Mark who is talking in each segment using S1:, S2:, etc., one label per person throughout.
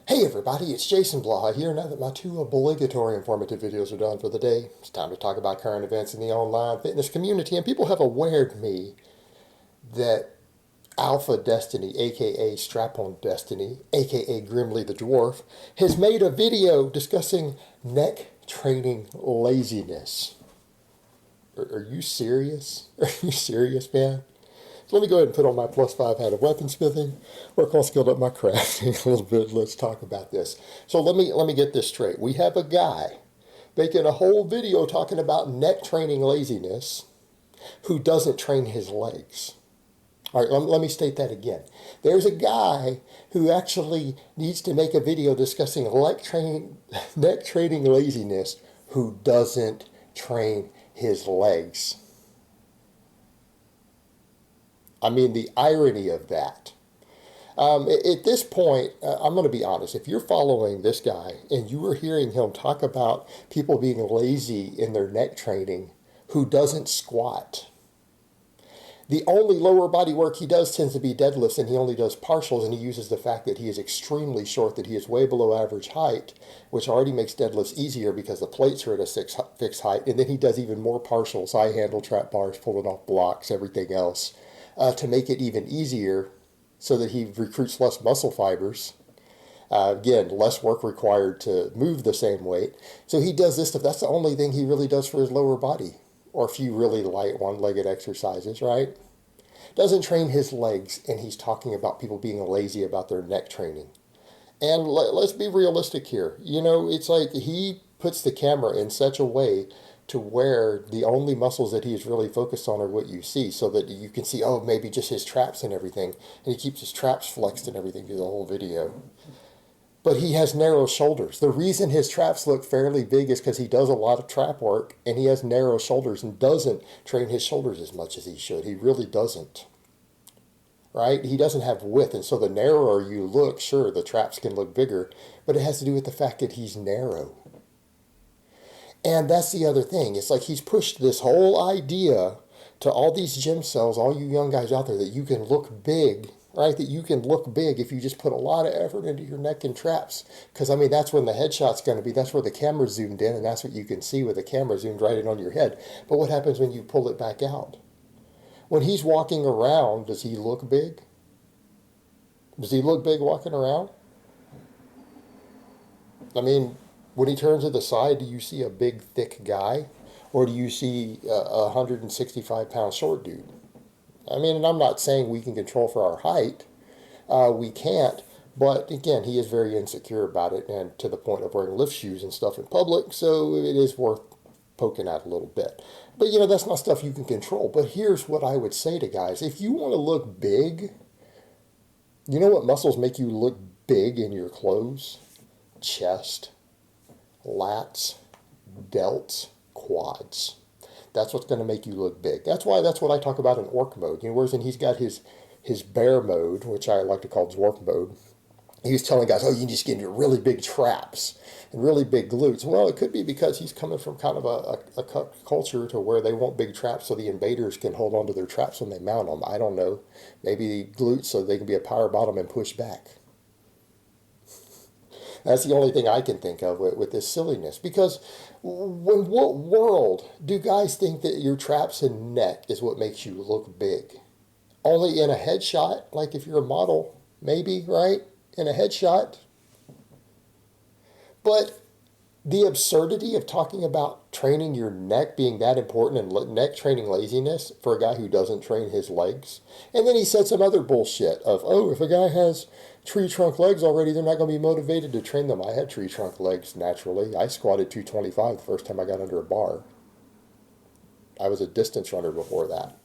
S1: Hey everybody, it's Jason Blaha here. Now that my two obligatory informative videos are done for the day, it's time to talk about current events in the online fitness community. And people have awared me that AlphaDestiny, aka Strap-on Destiny, aka Grimly the Dwarf, has made a video discussing neck training laziness. Are you serious? Are you serious, man? So let me go ahead and put on my +5 hat of weaponsmithing, work on skilled up my crafting a little bit. Let's talk about this. So let me get this straight. We have a guy making a whole video talking about neck training laziness who doesn't train his legs. All right, let me state that again. There's a guy who actually needs to make a video discussing neck training laziness who doesn't train his legs. I mean, the irony of that. At this point, I'm going to be honest. If you're following this guy and you were hearing him talk about people being lazy in their neck training who doesn't squat, the only lower body work he does tends to be deadlifts, and he only does partials, and he uses the fact that he is extremely short, that he is way below average height, which already makes deadlifts easier because the plates are at a fixed height, and then he does even more partials, high handle, trap bars, pulling off blocks, everything else, to make it even easier so that he recruits less muscle fibers. Again, less work required to move the same weight. So he does this stuff. That's the only thing he really does for his lower body, or a few really light one-legged exercises, right? Doesn't train his legs, and he's talking about people being lazy about their neck training. And let's be realistic here. You know, it's like he puts the camera in such a way to where the only muscles that he is really focused on are what you see, so that you can see, oh, maybe just his traps and everything. And he keeps his traps flexed and everything through the whole video. But he has narrow shoulders. The reason his traps look fairly big is because he does a lot of trap work, and he has narrow shoulders and doesn't train his shoulders as much as he should. He really doesn't. Right? He doesn't have width, and so the narrower you look, sure, the traps can look bigger, but it has to do with the fact that he's narrow. And that's the other thing. It's like he's pushed this whole idea to all these gym cells, all you young guys out there, that you can look big, right? That you can look big if you just put a lot of effort into your neck and traps. Because, I mean, that's when the headshot's going to be. That's where the camera's zoomed in, and that's what you can see with the camera zoomed right in on your head. But what happens when you pull it back out? When he's walking around, does he look big? Does he look big walking around? I mean, when he turns to the side, do you see a big, thick guy? Or do you see a 165-pound short dude? I mean, and I'm not saying we can control for our height. We can't. But again, he is very insecure about it, and to the point of wearing lift shoes and stuff in public, so it is worth poking at a little bit. But, you know, that's not stuff you can control. But here's what I would say to guys. If you want to look big, you know what muscles make you look big in your clothes? Chest, lats, delts, quads. That's what's going to make you look big. That's what I talk about in orc mode. You know, whereas he's got his bear mode, which I like to call dwarf mode. He was telling guys, oh, you just get into really big traps and really big glutes. Well, it could be because he's coming from kind of a culture to where they want big traps so the invaders can hold on to their traps when they mount them. I don't know. Maybe glutes so they can be a power bottom and push back. That's the only thing I can think of with this silliness. Because in what world do guys think that your traps and neck is what makes you look big? Only in a headshot, like if you're a model, maybe, right? In a headshot. But the absurdity of talking about training your neck being that important and neck training laziness for a guy who doesn't train his legs. And then he said some other bullshit of, oh, if a guy has tree trunk legs already, they're not going to be motivated to train them. I had tree trunk legs naturally. I squatted 225 the first time I got under a bar. I was a distance runner before that.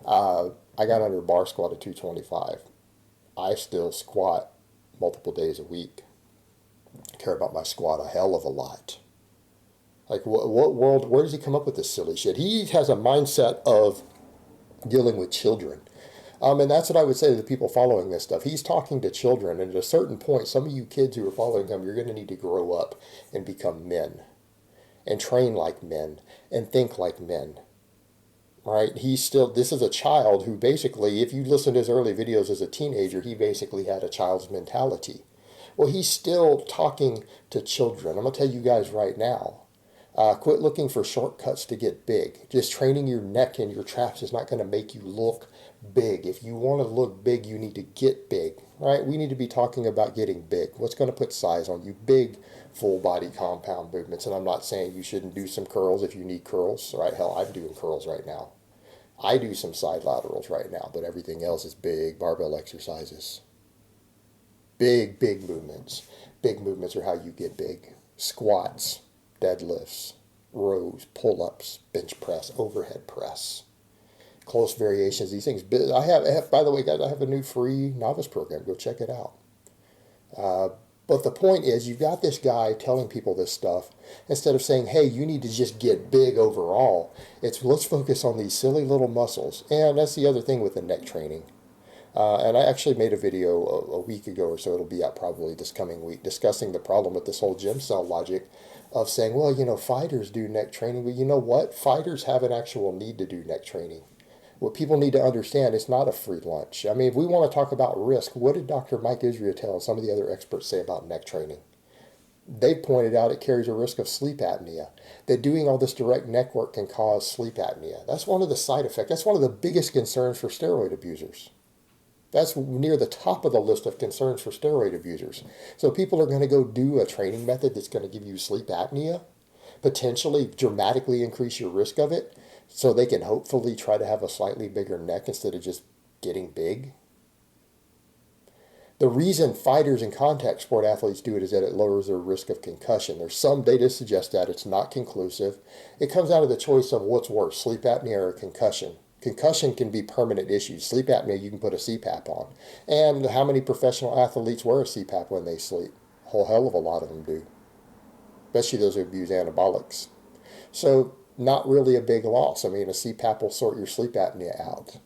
S1: I got under a bar squat at 225. I still squat multiple days a week. I care about my squat a hell of a lot. Like, what world, where does he come up with this silly shit? He has a mindset of dealing with children. And that's what I would say to the people following this stuff. He's talking to children, and at a certain point, some of you kids who are following him, you're going to need to grow up and become men, and train like men, and think like men. Right? This is a child who basically, if you listen to his early videos as a teenager, he basically had a child's mentality. Well, he's still talking to children. I'm going to tell you guys right now. Quit looking for shortcuts to get big. Just training your neck and your traps is not going to make you look big. If you want to look big, you need to get big, right? We need to be talking about getting big. What's going to put size on you? Big, full body compound movements. And I'm not saying you shouldn't do some curls if you need curls, right? Hell, I'm doing curls right now. I do some side laterals right now, but everything else is big barbell exercises. Big, big movements. Big movements are how you get big. Squats, deadlifts, rows, pull-ups, bench press, overhead press, close variations, these things. I have, by the way, guys, I have a new free novice program. Go check it out. But the point is, you've got this guy telling people this stuff instead of saying, hey, you need to just get big overall. It's let's focus on these silly little muscles. And that's the other thing with the neck training. And I actually made a video a week ago or so, it'll be out probably this coming week, discussing the problem with this whole gym cell logic of saying, well, you know, fighters do neck training, but you know what? Fighters have an actual need to do neck training. What people need to understand, it's not a free lunch. I mean, if we want to talk about risk, what did Dr. Mike Israetel and some of the other experts say about neck training? They pointed out it carries a risk of sleep apnea, that doing all this direct neck work can cause sleep apnea. That's one of the side effects. That's one of the biggest concerns for steroid abusers. That's near the top of the list of concerns for steroid abusers. So people are going to go do a training method that's going to give you sleep apnea, potentially dramatically increase your risk of it, so they can hopefully try to have a slightly bigger neck instead of just getting big. The reason fighters and contact sport athletes do it is that it lowers their risk of concussion. There's some data to suggest that. It's not conclusive. It comes out of the choice of what's worse, sleep apnea or concussion. Concussion can be permanent issues. Sleep apnea, you can put a CPAP on. And how many professional athletes wear a CPAP when they sleep? A whole hell of a lot of them do, especially those who abuse anabolics. So not really a big loss. I mean, a CPAP will sort your sleep apnea out.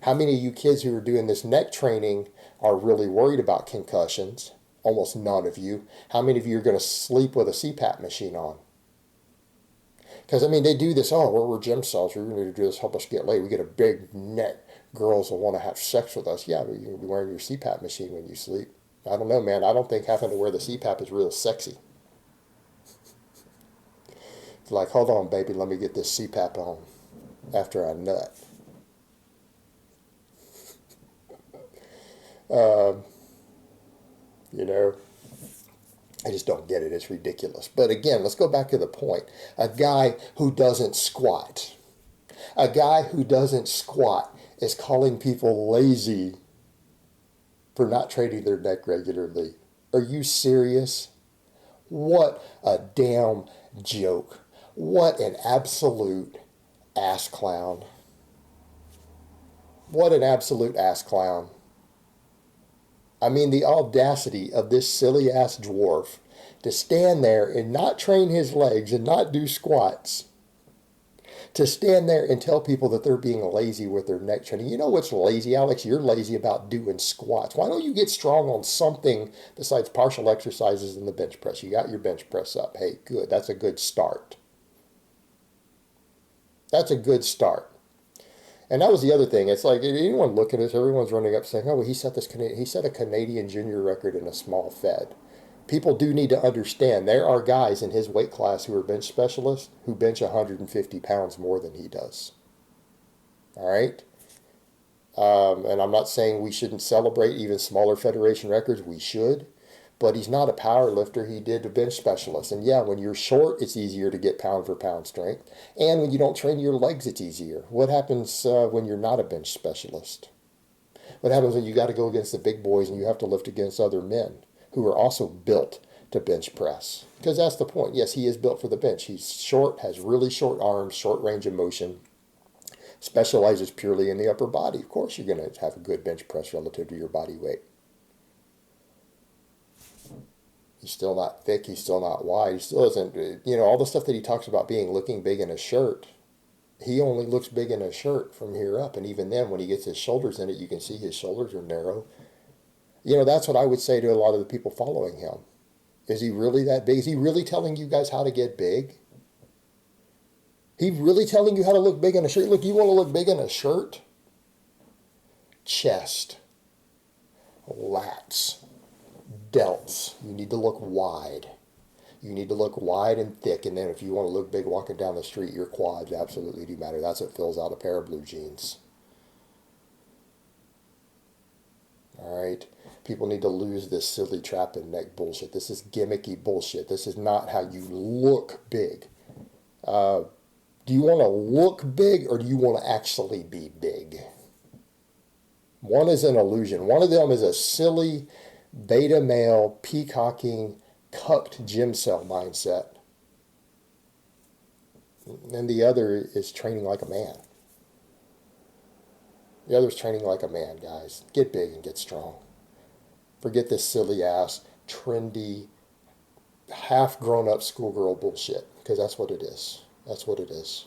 S1: How many of you kids who are doing this neck training are really worried about concussions? Almost none of you. How many of you are going to sleep with a CPAP machine on? Because, I mean, they do this, oh, we're gym cells, we're going to do this, help us get laid. We get a big neck. Girls will want to have sex with us. Yeah, but you're going to be wearing your CPAP machine when you sleep. I don't know, man. I don't think having to wear the CPAP is real sexy. It's like, hold on, baby, let me get this CPAP on after I nut. You know, I just don't get it. It's ridiculous. But again, let's go back to the point. A guy who doesn't squat. A guy who doesn't squat is calling people lazy for not training their neck regularly. Are you serious? What a damn joke. What an absolute ass clown. What an absolute ass clown. I mean, the audacity of this silly ass dwarf to stand there and not train his legs and not do squats. To stand there and tell people that they're being lazy with their neck training. You know what's lazy, Alex? You're lazy about doing squats. Why don't you get strong on something besides partial exercises in the bench press? You got your bench press up. Hey, good. That's a good start. That's a good start. And that was the other thing. It's like, anyone look at this, everyone's running up saying, oh, well, he set a Canadian junior record in a small fed. People do need to understand there are guys in his weight class who are bench specialists who bench 150 pounds more than he does. All right? And I'm not saying we shouldn't celebrate even smaller federation records. We should. But he's not a power lifter. He did a bench specialist. And yeah, when you're short, it's easier to get pound for pound strength. And when you don't train your legs, it's easier. What happens when you're not a bench specialist? What happens when you got to go against the big boys and you have to lift against other men who are also built to bench press? Because that's the point. Yes, he is built for the bench. He's short, has really short arms, short range of motion, specializes purely in the upper body. Of course, you're going to have a good bench press relative to your body weight. He's still not thick. He's still not wide. He still isn't, you know, all the stuff that he talks about looking big in a shirt. He only looks big in a shirt from here up. And even then, when he gets his shoulders in it, you can see his shoulders are narrow. You know, that's what I would say to a lot of the people following him. Is he really that big? Is he really telling you guys how to get big? He really telling you how to look big in a shirt? Look, you want to look big in a shirt? Chest. Lats. immense. You need to look wide. You need to look wide and thick, and then if you want to look big walking down the street, your quads absolutely do matter. That's what fills out a pair of blue jeans. All right? People need to lose this silly trap and neck bullshit. This is gimmicky bullshit. This is not how you look big. Do you want to look big or do you want to actually be big? One is an illusion. One of them is a silly beta male peacocking cucked gym cell mindset. And the other is training like a man. The other is training like a man, guys. Get big and get strong. Forget this silly ass, trendy, half grown up schoolgirl bullshit. Because that's what it is. That's what it is.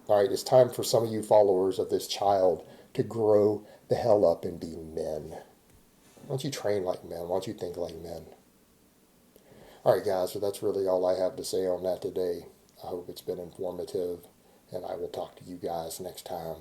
S1: All right, it's time for some of you followers of this child to grow the hell up and be men. Why don't you train like men? Why don't you think like men? All right, guys, so that's really all I have to say on that today. I hope it's been informative, and I will talk to you guys next time.